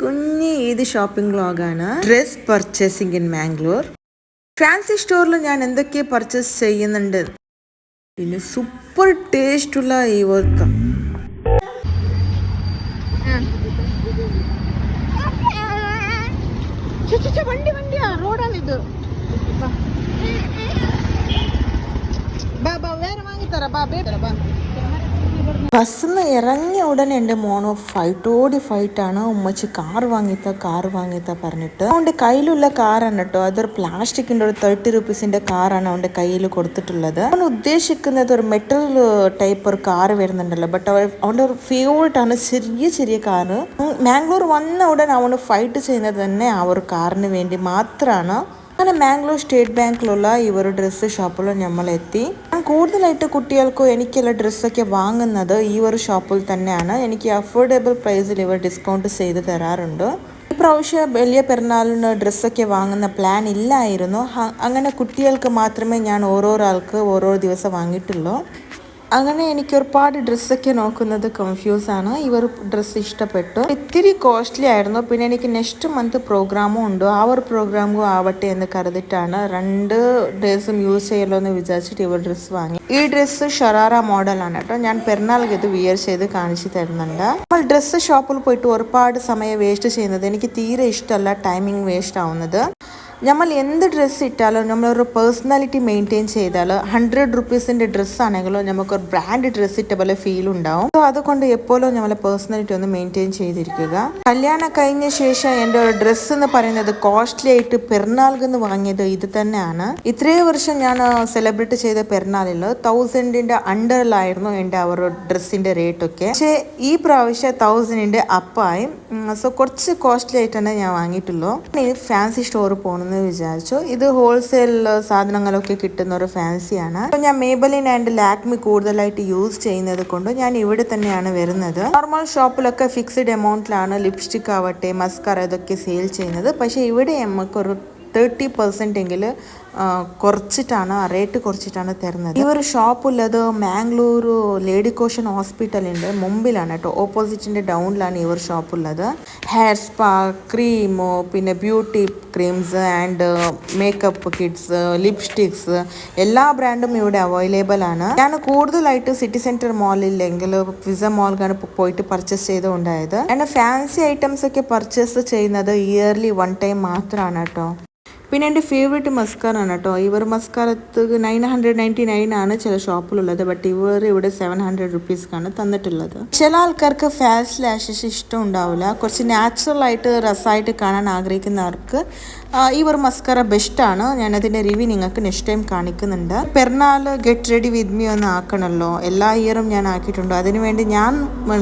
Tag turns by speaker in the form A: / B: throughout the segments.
A: കുഞ്ഞി ഇത് ഷോപ്പിംഗ് വ്ളോഗാണ്. Dress purchasing in Mangalore. Fancy സ്റ്റോറിൽ ഞാൻ എന്തൊക്കെ പർച്ചേസ് ചെയ്യുന്നുണ്ട്. പിന്നെ സൂപ്പർ ടേസ്റ്റുള്ള ഈ വർക്ക്.
B: വണ്ടിയാ റോഡാണിത്. വേറെ വാങ്ങിത്തരാ ബാ.
A: ബസ്സിൽ നിന്ന് ഇറങ്ങിയ ഉടനെ എൻ്റെ മോണോ ഫൈറ്റാണ്. ഉമ്മച്ചി കാർ വാങ്ങിത്ത പറഞ്ഞിട്ട് അവൻ്റെ കയ്യിലുള്ള കാറാണ് കേട്ടോ. അതൊരു പ്ലാസ്റ്റിക്കിൻ്റെ ഒരു 30 റുപ്പീസിൻ്റെ കാറാണ് അവൻ്റെ കയ്യിൽ കൊടുത്തിട്ടുള്ളത്. അവൻ ഉദ്ദേശിക്കുന്നത് ഒരു മെറ്റൽ ടൈപ്പ് ഒരു കാറ് വരുന്നുണ്ടല്ലോ. ബട്ട് അവൻ്റെ ഒരു ഫേവറേറ്റ് ആണ് ചെറിയ കാറ്. മാംഗ്ലൂർ വന്ന ഉടനെ അവന് ഫൈറ്റ് ചെയ്യുന്നത് തന്നെ ആ ഒരു കാറിന് വേണ്ടി മാത്രമാണ്. അങ്ങനെ മാംഗ്ലൂർ സ്റ്റേറ്റ് ബാങ്കിലുള്ള ഈ ഒരു ഡ്രസ്സ് ഷോപ്പിൽ നമ്മളെത്തി. ഞാൻ കൂടുതലായിട്ട് കുട്ടികൾക്കോ എനിക്കുള്ള ഡ്രസ്സൊക്കെ വാങ്ങുന്നത് ഈ ഒരു ഷോപ്പിൽ തന്നെയാണ്. എനിക്ക് അഫോർഡബിൾ പ്രൈസിൽ ഇവർ ഡിസ്കൗണ്ട് ചെയ്ത് തരാറുണ്ട്. ഇപ്രാവശ്യം വലിയ പെരുന്നാളിന് ഡ്രസ്സൊക്കെ വാങ്ങുന്ന പ്ലാൻ ഇല്ലായിരുന്നു. അങ്ങനെ കുട്ടികൾക്ക് മാത്രമേ ഞാൻ ഓരോരാൾക്ക് ഓരോ ദിവസം വാങ്ങിയിട്ടുള്ളൂ. അങ്ങനെ എനിക്ക് ഒരുപാട് ഡ്രസ്സൊക്കെ നോക്കുന്നത് കൺഫ്യൂസാണ്. ഇവർ ഡ്രസ്സ് ഇഷ്ടപ്പെട്ടു. ഇത്തിരി കോസ്റ്റ്ലി ആയിരുന്നു. പിന്നെ എനിക്ക് നെക്സ്റ്റ് മന്ത് പ്രോഗ്രാമും ഉണ്ട്. ആ ഒരു പ്രോഗ്രാമും ആവട്ടെ എന്ന് കരുതിയിട്ടാണ് 2 ഡ്രസ്സും യൂസ് ചെയ്യല്ലോ എന്ന് വിചാരിച്ചിട്ട് ഇവർ ഡ്രസ്സ് വാങ്ങി. ഈ ഡ്രസ്സ് ഷറാറ മോഡലാണ് കേട്ടോ. ഞാൻ പെരുന്നാൾക്ക് ഇത് വിയർ ചെയ്ത് കാണിച്ചു തരുന്നുണ്ട്. നമ്മൾ ഡ്രസ്സ് ഷോപ്പിൽ പോയിട്ട് ഒരുപാട് സമയം വേസ്റ്റ് ചെയ്യുന്നത് എനിക്ക് തീരെ ഇഷ്ടമല്ല. ടൈമിങ് വേസ്റ്റ് ആവുന്നത്. നമ്മൾ എന്ത് ഡ്രസ്സ് ഇട്ടാലും നമ്മളൊരു പേഴ്സണാലിറ്റി മെയിൻറ്റെയിൻ ചെയ്താൽ 100 റുപ്പീസിൻ്റെ ഡ്രസ്സാണെങ്കിലും നമുക്കൊരു ബ്രാൻഡ് ഡ്രസ്സ് ഇട്ട പോലെ ഫീൽ ഉണ്ടാവും. സോ അതുകൊണ്ട് എപ്പോഴും നമ്മളെ പേഴ്സണാലിറ്റി ഒന്ന് മെയിൻറ്റെയിൻ ചെയ്തിരിക്കുക. കല്യാണം കഴിഞ്ഞ ശേഷം എൻ്റെ ഒരു ഡ്രസ്സ് എന്ന് പറയുന്നത് കോസ്റ്റ്ലി ആയിട്ട് പെരുന്നാളിന് വാങ്ങിയത് ഇത് തന്നെയാണ്. ഇത്രയും വർഷം ഞാൻ സെലിബ്രേറ്റ് ചെയ്ത പെരുന്നാളിൽ 1000ൻ്റെ അണ്ടറിലായിരുന്നു എൻ്റെ ആ ഒരു ഡ്രസ്സിൻ്റെ റേറ്റൊക്കെ. പക്ഷേ ഈ പ്രാവശ്യം 1000ൻ്റെ അപ്പായി. സോ കുറച്ച് കോസ്റ്റ്ലി ആയിട്ടാണ് ഞാൻ വാങ്ങിയിട്ടുള്ളൂ. ഫാൻസി സ്റ്റോറിൽ പോകണമെന്ന് വിചാരിച്ചു. ഇത് ഹോൾസെയിൽ സാധനങ്ങളൊക്കെ കിട്ടുന്ന ഒരു ഫാൻസിയാണ്. അപ്പോൾ ഞാൻ മേബലിൻ ആൻഡ് ലാക്മി കൂടുതലായിട്ട് യൂസ് ചെയ്യുന്നത് കൊണ്ട് ഞാൻ ഇവിടെ തന്നെയാണ് വരുന്നത്. നോർമൽ ഷോപ്പിലൊക്കെ ഫിക്സ്ഡ് എമൗണ്ടിലാണ് ലിപ്സ്റ്റിക് ആവട്ടെ മസ്കാര ഇതൊക്കെ സെയിൽ ചെയ്യുന്നത്. പക്ഷേ ഇവിടെ നമുക്കൊരു 30% എങ്കിലും റേറ്റ് കുറച്ചിട്ടാണ് തരുന്നത്. ഈ ഒരു ഷോപ്പുള്ളത് മാംഗ്ലൂർ ലേഡി കോഷൻ ഹോസ്പിറ്റലിൻ്റെ മുമ്പിലാണ് കേട്ടോ. ഓപ്പോസിറ്റിൻ്റെ ഡൗണിലാണ് ഈ ഒരു ഷോപ്പുള്ളത്. ഹെയർ സ്പാ, ക്രീമോ, പിന്നെ beauty creams and makeup kits, lipsticks എല്ലാ ബ്രാൻഡും ഇവിടെ അവൈലബിൾ ആണ്. ഞാൻ കൂടുതലായിട്ട് സിറ്റി സെൻറ്റർ മാളില്ലെങ്കിൽ പിസ മാളിലാണ് പോയിട്ട് പർച്ചേസ് ചെയ്തുകൊണ്ടായത്. എൻ്റെ ഫാൻസി ഐറ്റംസ് ഒക്കെ പർച്ചേസ് ചെയ്യുന്നത് ഇയർലി 1 ടൈം മാത്രമാണ് കേട്ടോ. പിന്നെ എൻ്റെ ഫേവറേറ്റ് മസ്കാറാണ് കേട്ടോ. ഇവർ മസ്കാരത്ത് 999 ആണ് ചില ഷോപ്പിലുള്ളത്. ബട്ട് ഇവർ ഇവിടെ 700 റുപ്പീസ്ക്കാണ് തന്നിട്ടുള്ളത്. ചില ആൾക്കാർക്ക് ഫാസ്റ്റ് ലാഷസ് ഇഷ്ടം ഉണ്ടാവില്ല. കുറച്ച് നാച്ചുറൽ ആയിട്ട് രസമായിട്ട് കാണാൻ ആഗ്രഹിക്കുന്നവർക്ക് ഈ ഒരു മസ്കാര ബെസ്റ്റാണ്. ഞാനതിൻ്റെ റിവ്യൂ നിങ്ങൾക്ക് നെക്സ്റ്റ് ടൈം കാണിക്കുന്നുണ്ട്. പെരുന്നാൾ ഗെറ്റ് റെഡി വിത്ത് മീ ഒന്ന് ആക്കണമല്ലോ. എല്ലാ ഇയറും ഞാൻ ആക്കിയിട്ടുണ്ട്. അതിനുവേണ്ടി ഞാൻ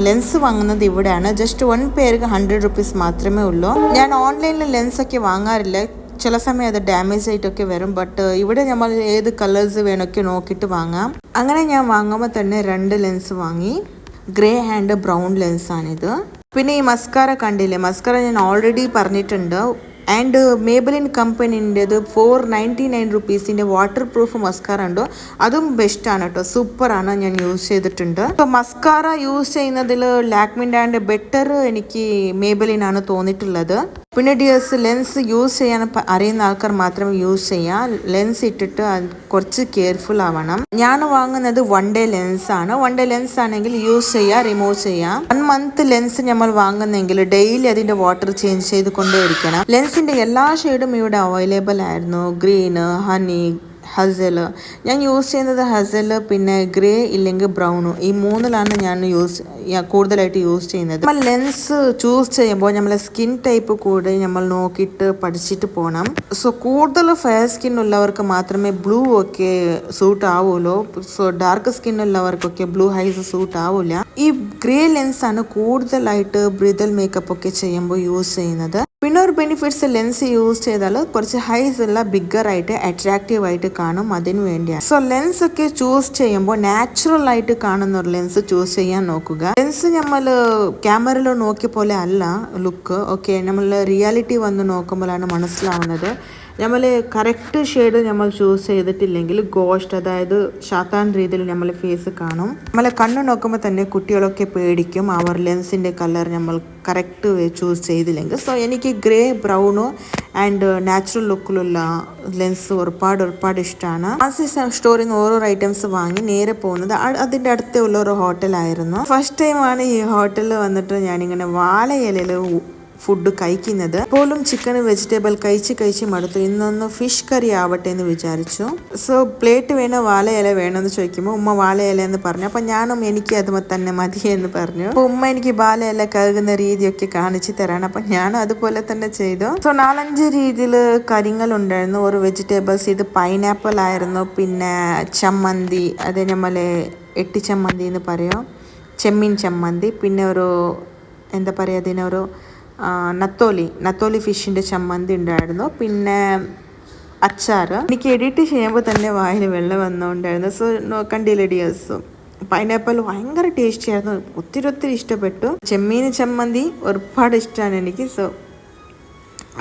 A: ലെൻസ് വാങ്ങുന്നത് ഇവിടെയാണ്. ജസ്റ്റ് 1 പേർക്ക് 100 റുപ്പീസ് മാത്രമേ ഉള്ളൂ. ഞാൻ ഓൺലൈനിൽ ലെൻസൊക്കെ വാങ്ങാറില്ല. ചില സമയം അത് ഡാമേജ് ആയിട്ടൊക്കെ വരും. ബട്ട് ഇവിടെ നമ്മൾ ഏത് കളേഴ്സ് വേണമൊക്കെ നോക്കിയിട്ട് വാങ്ങാം. അങ്ങനെ ഞാൻ വാങ്ങുമ്പോൾ തന്നെ 2 ലെൻസ് വാങ്ങി. ഗ്രേ ആൻഡ് ബ്രൗൺ ലെൻസാണിത്. പിന്നെ ഈ മസ്കാര കണ്ടില്ലേ, മസ്കാര ഞാൻ ഓൾറെഡി പറഞ്ഞിട്ടുണ്ട്. ആൻഡ് മേബലിൻ കമ്പനീൻ്റെത് 499 റുപ്പീസിൻ്റെ വാട്ടർ പ്രൂഫ് മസ്കാര ഉണ്ട്. അതും ബെസ്റ്റാണ് കേട്ടോ. സൂപ്പറാണ്. ഞാൻ യൂസ് ചെയ്തിട്ടുണ്ട്. അപ്പോൾ മസ്കാര യൂസ് ചെയ്യുന്നതിൽ ലാക്മിൻ്റെ ആൻഡ് ബെറ്റർ എനിക്ക് മേബലിനാണ് തോന്നിയിട്ടുള്ളത്. പിന്നെ ഡിയേഴ്സ് ലെൻസ് യൂസ് ചെയ്യാൻ അറിയുന്ന ആൾക്കാർ മാത്രമേ യൂസ് ചെയ്യാം. ലെൻസ് ഇട്ടിട്ട് കുറച്ച് കെയർഫുൾ ആവണം. ഞാൻ വാങ്ങുന്നത് 1 ഡേ ലെൻസാണ്. 1 ഡേ ലെൻസ് ആണെങ്കിൽ യൂസ് ചെയ്യാം, റിമൂവ് ചെയ്യാം. 1 മന്ത് ലെൻസ് നമ്മൾ വാങ്ങുന്നെങ്കിൽ ഡെയിലി അതിൻ്റെ വാട്ടർ ചേഞ്ച് ചെയ്ത് കൊണ്ടേയിരിക്കണം. ലെൻസിൻ്റെ എല്ലാ ഷെയ്ഡും ഇവിടെ അവൈലബിൾ ആയിരുന്നു. Green, honey, hazel. ഞാൻ യൂസ് ചെയ്യുന്നത് ഹസല്, പിന്നെ ഗ്രേ ഇല്ലെങ്കിൽ ബ്രൗണു. ഈ 3ലാണ് ഞാൻ കൂടുതലായിട്ട് യൂസ് ചെയ്യുന്നത്. നമ്മൾ ലെൻസ് ചൂസ് ചെയ്യുമ്പോൾ നമ്മളെ സ്കിൻ ടൈപ്പ് കൂടെ നമ്മൾ നോക്കിയിട്ട് പഠിച്ചിട്ട് പോകണം. സോ കൂടുതൽ ഫെയർ സ്കിൻ ഉള്ളവർക്ക് മാത്രമേ ബ്ലൂ ഒക്കെ സൂട്ട് ആവുള്ളൂ. സോ ഡാർക്ക് സ്കിൻ ഉള്ളവർക്കൊക്കെ ബ്ലൂ ഹൈസ് സൂട്ട് ആവില്ല. ഈ ഗ്രേ ലെൻസാണ് കൂടുതലായിട്ട് ബ്രിതൽ മേക്കപ്പ് ഒക്കെ ചെയ്യുമ്പോൾ യൂസ് ചെയ്യുന്നത്. പിന്നെ ഒരു ബെനിഫിറ്റ്സ് ലെൻസ് യൂസ് ചെയ്താൽ കുറച്ച് ഹൈസ് ഉള്ള ബിഗ്ഗർ ആയിട്ട് അട്രാക്റ്റീവ് ആയിട്ട് കാണും. അതിന് വേണ്ടിയാണ്. സോ ലെൻസ് ഒക്കെ ചൂസ് ചെയ്യുമ്പോൾ നാച്ചുറൽ ആയിട്ട് കാണുന്ന ഒരു ലെൻസ് ചൂസ് ചെയ്യാൻ നോക്കുക. ലെൻസ് നമ്മൾ ക്യാമറയിൽ നോക്കിയ പോലെ അല്ല ലുക്ക്. ഓക്കെ, നമ്മൾ റിയാലിറ്റി വന്ന് നോക്കുമ്പോഴാണ് മനസ്സിലാവുന്നത് നമ്മൾ കറക്റ്റ് ഷെയ്ഡ് നമ്മൾ ചൂസ് ചെയ്തിട്ടില്ലെങ്കിൽ ഗോസ്റ്റ് അതായത് ശാത്താൻ രീതിയിൽ നമ്മൾ ഫേസ് കാണും. നമ്മളെ കണ്ണ് നോക്കുമ്പോൾ തന്നെ കുട്ടികളൊക്കെ പേടിക്കും അവർ ലെൻസിൻ്റെ കളർ നമ്മൾ കറക്റ്റ് ചൂസ് ചെയ്തില്ലെങ്കിൽ. സോ എനിക്ക് ഗ്രേ ബ്രൗണോ ആൻഡ് നാച്ചുറൽ ലുക്കിലുള്ള ലെൻസ് ഒരുപാട് ഇഷ്ടമാണ്. ഫാൻസി സ്റ്റോറിൽ നിന്ന് ഓരോ ഐറ്റംസ് വാങ്ങി നേരെ പോകുന്നത് അതിൻ്റെ അടുത്തുള്ള ഒരു ഹോട്ടലായിരുന്നു. ഫസ്റ്റ് ടൈമാണ് ഈ ഹോട്ടലിൽ വന്നിട്ട് ഞാനിങ്ങനെ വാഴയിലയിൽ ഫുഡ് കഴിക്കുന്നത്. പോലും ചിക്കൻ വെജിറ്റബിൾ കഴിച്ച് മടുത്തു. ഇന്നൊന്ന് ഫിഷ് കറി ആവട്ടെ എന്ന് വിചാരിച്ചു. സോ പ്ലേറ്റ് വേണോ വാഴയില വേണമെന്ന് ചോദിക്കുമ്പോൾ ഉമ്മ വാഴയില എന്ന് പറഞ്ഞു. അപ്പം ഞാനും എനിക്ക് അത് തന്നെ മതി എന്ന് പറഞ്ഞു. അപ്പോൾ ഉമ്മ എനിക്ക് വാഴയില കഴുകുന്ന രീതിയൊക്കെ കാണിച്ചു തരാണ്. അപ്പം ഞാനും അതുപോലെ തന്നെ ചെയ്തു. സോ 4-5 രീതിയിൽ കറികളുണ്ടായിരുന്നു. ഒരു വെജിറ്റബിൾസ്, ഇത് പൈനാപ്പിൾ ആയിരുന്നു, പിന്നെ ചമ്മന്തി, അത് നമ്മളെ എട്ടി ചമ്മന്തി എന്ന് പറയും, ചെമ്മീൻ ചമ്മന്തി, പിന്നെ ഒരു എന്താ പറയുക അതിനൊരു നത്തോലി ഫിഷിൻ്റെ ചമ്മന്തി ഉണ്ടായിരുന്നു, പിന്നെ അച്ചാർ. എനിക്ക് എഡിറ്റ് ചെയ്യുമ്പോൾ തന്നെ വായിൽ വെള്ളം വന്നുകൊണ്ടായിരുന്നു. സോ കണ്ടില്ല ഡിയേഴ്സ്, പൈനാപ്പിൾ ഭയങ്കര ടേസ്റ്റി ആയിരുന്നു, ഒത്തിരി ഇഷ്ടപ്പെട്ടു. ചെമ്മീൻ ചമ്മന്തി ഒരുപാട് ഇഷ്ടമാണ് എനിക്ക്. സോ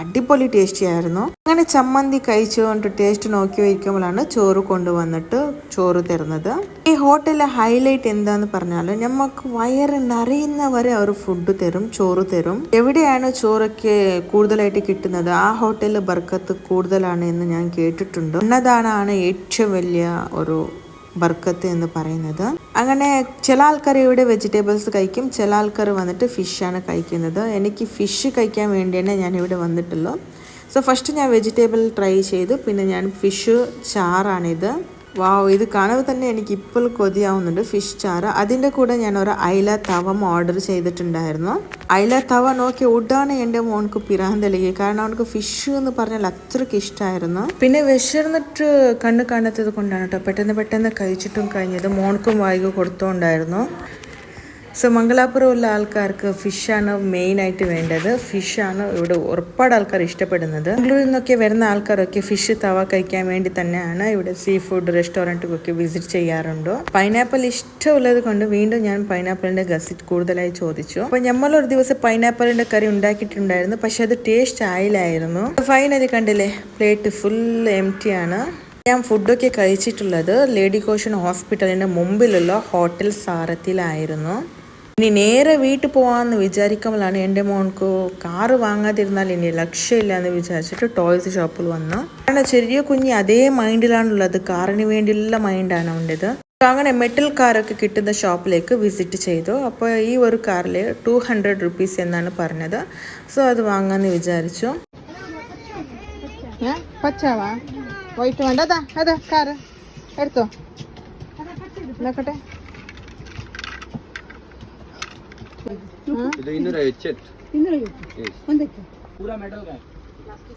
A: അടിപൊളി ടേസ്റ്റി ആയിരുന്നു. അങ്ങനെ ചമ്മന്തി കഴിച്ചുകൊണ്ട് ടേസ്റ്റ് നോക്കി വയ്ക്കുമ്പോഴാണ് ചോറ് കൊണ്ടുവന്നിട്ട് ചോറ് തരുന്നത്. ഈ ഹോട്ടലിലെ ഹൈലൈറ്റ് എന്താന്ന് പറഞ്ഞാൽ നമുക്ക് വയറ് നിറയുന്നവരെ അവർ ഫുഡ് തരും, ചോറ് തരും. എവിടെയാണ് ചോറൊക്കെ കൂടുതലായിട്ട് കിട്ടുന്നത് ആ ഹോട്ടലിൽ ബർക്കത്ത് കൂടുതലാണ് എന്ന് ഞാൻ കേട്ടിട്ടുണ്ട്. അന്നദാനാണ് ഏറ്റവും വലിയ ഒരു ബർക്കത്ത് എന്ന് പറയുന്നത്. അങ്ങനെ ചില ആൾക്കാർ ഇവിടെ വെജിറ്റബിൾസ് കഴിക്കും, ചില ആൾക്കാർ വന്നിട്ട് ഫിഷാണ് കഴിക്കുന്നത്. എനിക്ക് ഫിഷ് കഴിക്കാൻ വേണ്ടിയാണ് ഞാൻ ഇവിടെ വന്നിട്ടുള്ളൂ. സോ ഫസ്റ്റ് ഞാൻ വെജിറ്റബിൾ ട്രൈ ചെയ്തു, പിന്നെ ഞാൻ ഫിഷ് ചാറാണിത്. വാവ്, ഇത് കാണുമ്പോൾ തന്നെ എനിക്ക് ഇപ്പോൾ കൊതിയാവുന്നുണ്ട്. ഫിഷ് ചാറ്, അതിൻ്റെ കൂടെ ഞാൻ ഒരു അയില തവ ഓർഡർ ചെയ്തിട്ടുണ്ടായിരുന്നു. അയില തവ നോക്കി ഉടാണ് എൻ്റെ മോൾക്ക് പിരാന്തലകി, കാരണം അവനക്ക് ഫിഷ് എന്ന് പറഞ്ഞാൽ അത്രയ്ക്ക് ഇഷ്ടമായിരുന്നു. പിന്നെ വിശന്നിട്ട് കണ്ണ് കാണാത്തത് കൊണ്ടാണ് കേട്ടോ പെട്ടെന്ന് കഴിച്ചിട്ടും കഴിഞ്ഞത്. മോൾക്കും വായിക കൊടുത്തോണ്ടായിരുന്നു. സോ മംഗലാപുരമുള്ള ആൾക്കാർക്ക് ഫിഷാണ് മെയിനായിട്ട് വേണ്ടത്. ഫിഷാണ് ഇവിടെ ഒരുപാട് ആൾക്കാർ ഇഷ്ടപ്പെടുന്നത്. ബാംഗ്ലൂരിൽ നിന്നൊക്കെ വരുന്ന ആൾക്കാരൊക്കെ ഫിഷ് തവ കഴിക്കാൻ വേണ്ടി തന്നെയാണ് ഇവിടെ സീ ഫുഡ് റെസ്റ്റോറൻറ്റൊക്കെ വിസിറ്റ് ചെയ്യാറുണ്ട്. പൈനാപ്പിൾ ഇഷ്ടമുള്ളത് കൊണ്ട് വീണ്ടും ഞാൻ പൈനാപ്പിളിൻ്റെ ഗസിറ്റ് കൂടുതലായി ചോദിച്ചു. അപ്പോൾ നമ്മളൊരു ദിവസം പൈനാപ്പിളിൻ്റെ കറി ഉണ്ടാക്കിയിട്ടുണ്ടായിരുന്നു, പക്ഷെ അത് ടേസ്റ്റ് ആയില്ലായിരുന്നു. ഫൈനലി കണ്ടില്ലേ, പ്ലേറ്റ് ഫുൾ എംറ്റി ആണ്. ഞാൻ ഫുഡൊക്കെ കഴിച്ചിട്ടുള്ളത് ലേഡി കോഷൻ ഹോസ്പിറ്റലിൻ്റെ മുമ്പിലുള്ള ഹോട്ടൽ സാരഥിയിലായിരുന്നു. ഇനി നേരെ വീട്ടിൽ പോകാമെന്ന് വിചാരിക്കുമ്പോഴാണ് എൻ്റെ മോൾക്ക് കാറ് വാങ്ങാതിരുന്നാൽ ഇനി ലക്ഷ്യമില്ല എന്ന് വിചാരിച്ചിട്ട് ടോയ്സ് ഷോപ്പിൽ വന്നു. കാരണം ചെറിയ കുഞ്ഞ് അതേ മൈൻഡിലാണുള്ളത്, കാറിന് വേണ്ടിയുള്ള മൈൻഡാണ് അവൻ്റെത്. അങ്ങനെ മെറ്റൽ കാറൊക്കെ കിട്ടുന്ന ഷോപ്പിലേക്ക് വിസിറ്റ് ചെയ്തു. അപ്പോൾ ഈ ഒരു കാറിൽ 200 rupees എന്നാണ് പറഞ്ഞത്. സോ അത് വാങ്ങാമെന്ന് വിചാരിച്ചു.
B: പച്ചാവാ വൈറ്റ് വേണ്ട, അതാ കാറ് എടുത്തോ നോക്കട്ടെ.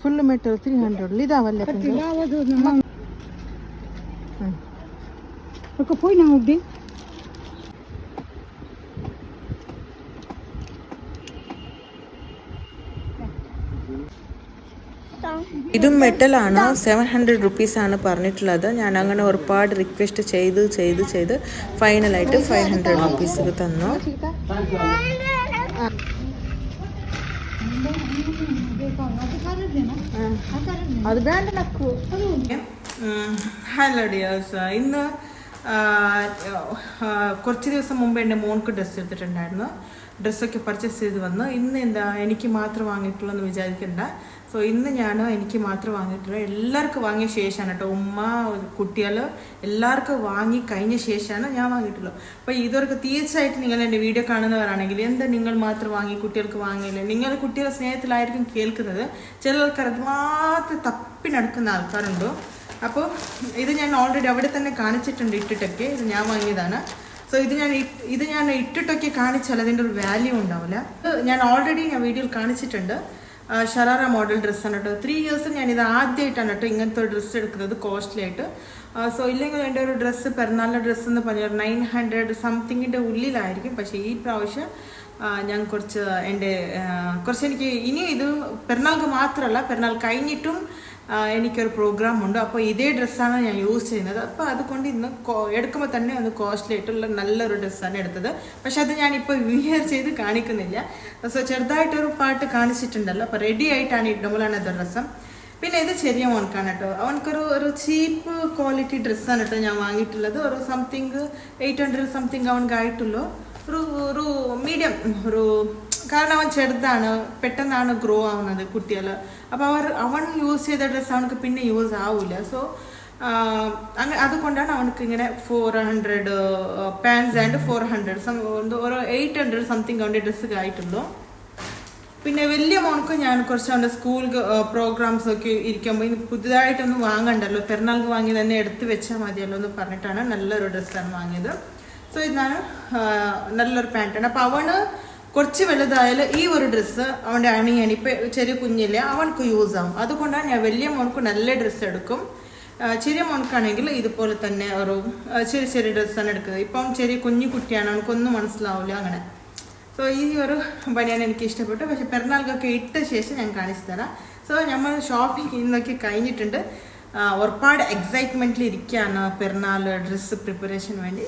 B: ಫುಲ್ ಮೆಟಲ್ 300 ಇದಾವಲ್ಲ പോയി ನಾವು ಹೋಗಿ
A: ഇതും മെറ്റലാണ്. 700 rupees ആണ് പറഞ്ഞിട്ടുള്ളത്. ഞാൻ അങ്ങനെ ഒരുപാട് റിക്വസ്റ്റ് ചെയ്ത് ഫൈനലായിട്ട് 500 rupees തന്നു.
B: അത് വേണ്ട നക്കു.
A: ഹലോ ഡിയേഴ്സ്, ഇന്ന് കുറച്ച് ദിവസം മുമ്പ് എൻ്റെ മോൾക്ക് ഡ്രസ്സ് എടുത്തിട്ടുണ്ടായിരുന്നു. ഡ്രസ്സൊക്കെ പർച്ചേസ് ചെയ്ത് വന്നു. ഇന്ന് എന്താ എനിക്ക് മാത്രം വാങ്ങിയിട്ടുള്ളൂ എന്ന് വിചാരിക്കണ്ട. സോ ഇന്ന് ഞാൻ എനിക്ക് മാത്രം വാങ്ങിയിട്ടുള്ളൂ, എല്ലാവർക്കും വാങ്ങിയ ശേഷമാണ് കേട്ടോ. ഉമ്മ, കുട്ടികൾ എല്ലാവർക്കും വാങ്ങി കഴിഞ്ഞ ശേഷമാണ് ഞാൻ വാങ്ങിയിട്ടുള്ളൂ. അപ്പോൾ ഇതൊക്കെ തീർച്ചയായിട്ടും നിങ്ങൾ എൻ്റെ വീഡിയോ കാണുന്നവരാണെങ്കിൽ എന്താ നിങ്ങൾ മാത്രം വാങ്ങി കുട്ടികൾക്ക് വാങ്ങിയില്ല, നിങ്ങൾ കുട്ടികളുടെ സ്നേഹത്തിലായിരിക്കും കേൾക്കുന്നത്. ചില ആൾക്കാർ അത് മാത്രം തപ്പി നടക്കുന്ന ആൾക്കാരുണ്ടോ. അപ്പോൾ ഇത് ഞാൻ ഓൾറെഡി അവിടെ തന്നെ കാണിച്ചിട്ടുണ്ട് ഇട്ടിട്ടൊക്കെ. ഇത് ഞാൻ വാങ്ങിയതാണ്. സോ ഇത് ഞാൻ ഇട്ടിട്ടൊക്കെ കാണിച്ചാൽ അതിൻ്റെ ഒരു വാല്യൂ ഉണ്ടാവില്ല. ഞാൻ ഓൾറെഡി വീഡിയോയിൽ കാണിച്ചിട്ടുണ്ട്. ഷറാറ മോഡൽ ഡ്രസ്സാണ് കേട്ടോ. 3 years ഞാനിത് ആദ്യമായിട്ടാണ് കേട്ടോ ഇങ്ങനത്തെ ഒരു ഡ്രസ്സ് എടുക്കുന്നത് കോസ്റ്റ്ലി ആയിട്ട്. സോ ഇല്ലെങ്കിൽ എൻ്റെ ഒരു ഡ്രസ്സ് പെരുന്നാളിൻ്റെ ഡ്രസ്സ് എന്ന് പറഞ്ഞാൽ 900 സംതിങ്ങിൻ്റെ ഉള്ളിലായിരിക്കും. പക്ഷേ ഈ പ്രാവശ്യം ഞാൻ കുറച്ച് എനിക്ക് ഇനി ഇത് പെരുന്നാൾക്ക് മാത്രമല്ല, പെരുന്നാൾ കഴിഞ്ഞിട്ടും എനിക്കൊരു പ്രോഗ്രാം ഉണ്ട്. അപ്പോൾ ഇതേ ഡ്രസ്സാണ് ഞാൻ യൂസ് ചെയ്യുന്നത്. അപ്പോൾ അതുകൊണ്ട് ഇന്ന് എടുക്കുമ്പോൾ തന്നെ ഒന്ന് കോസ്റ്റ്ലി ആയിട്ടുള്ള നല്ലൊരു ഡ്രസ്സാണ് എടുത്തത്. പക്ഷെ അത് ഞാനിപ്പോൾ വിയർ ചെയ്ത് കാണിക്കുന്നില്ല. സോ ചെറുതായിട്ടൊരു പാട്ട് കാണിച്ചിട്ടുണ്ടല്ലോ. അപ്പോൾ റെഡി ആയിട്ടാണ് ഇടുമ്പോഴാണ് അത് ഡ്രസ്സ്. പിന്നെ ഇത് ചെറിയ മോൻക്കാണ് കേട്ടോ. അവനക്കൊരു ചീപ്പ് ക്വാളിറ്റി ഡ്രസ്സാണ് കേട്ടോ ഞാൻ വാങ്ങിയിട്ടുള്ളത്. ഒരു സംതിങ് 800 സംതിങ് അവനക്കായിട്ടുള്ളൂ. ഒരു മീഡിയം കാരണം അവൻ ചെറുതാണ്, പെട്ടെന്നാണ് ഗ്രോ ആവുന്നത് കുട്ടികൾ. അപ്പോൾ അവൻ യൂസ് ചെയ്ത ഡ്രസ്സ് അവനക്ക് പിന്നെ യൂസ് ആവില്ല. സോ അതുകൊണ്ടാണ് അവനക്ക് ഇങ്ങനെ 400 പാൻസ് ആൻഡ് 400 ഒരു 800 സംതിങ് അവൻ്റെ ഡ്രസ്സ് ആയിട്ടുള്ളൂ. പിന്നെ വലിയ മോനക്ക് ഞാൻ കുറച്ച് അവൻ്റെ സ്കൂൾ പ്രോഗ്രാംസ് ഒക്കെ ഇരിക്കുമ്പോൾ ഇനി പുതുതായിട്ടൊന്നും വാങ്ങണ്ടല്ലോ, പെരുന്നാൾക്ക് വാങ്ങി തന്നെ എടുത്ത് വെച്ചാൽ മതിയല്ലോ എന്ന് പറഞ്ഞിട്ടാണ് നല്ലൊരു ഡ്രസ്സാണ് വാങ്ങിയത്. സോ ഇതാണ് നല്ലൊരു പാൻറ്റാണ്. അപ്പോൾ അവന് കുറച്ച് വലുതായാലും ഈ ഒരു ഡ്രസ്സ് അവൻ്റെ അണിയണി ഇപ്പം ചെറിയ കുഞ്ഞില്ലേ അവനക്ക് യൂസ് ആവും. അതുകൊണ്ടാണ് ഞാൻ വലിയ മോനക്ക് നല്ല ഡ്രസ്സ് എടുക്കും. ചെറിയ മോനക്കാണെങ്കിൽ ഇതുപോലെ തന്നെ ഒരു ചെറിയ ഡ്രസ്സാണ് എടുക്കുന്നത്. ഇപ്പം ചെറിയ കുഞ്ഞു കുട്ടിയാണ്, അവനക്കൊന്നും മനസ്സിലാവില്ല അങ്ങനെ. സോ ഈ ഒരു ബനിയാൻ എനിക്ക് ഇഷ്ടപ്പെട്ടു. പക്ഷെ പെരുന്നാൾക്കൊക്കെ ഇട്ട ശേഷം ഞാൻ കാണിച്ചു തരാം. സോ നമ്മൾ ഷോപ്പിംഗ് ഇന്നൊക്കെ കഴിഞ്ഞിട്ടുണ്ട്. ഒരുപാട് എക്സൈറ്റ്മെൻറ്റിൽ ഇരിക്കുകയാണ് പെരുന്നാൾ ഡ്രസ്സ് പ്രിപ്പറേഷൻ വേണ്ടി.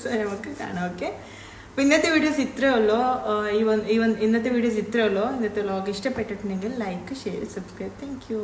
A: സോ നമുക്ക് കാണാം. ഓക്കെ, അപ്പോൾ ഇന്നത്തെ വീഡിയോസ് ഇത്രയേ ഉള്ളൂ. ഇന്നത്തെ വീഡിയോസ് ഇത്രയേ ഉള്ളൂ. ഇന്നത്തെ വ്ലോഗ് ഇഷ്ടപ്പെട്ടിട്ടുണ്ടെങ്കിൽ like, share, subscribe. Thank you.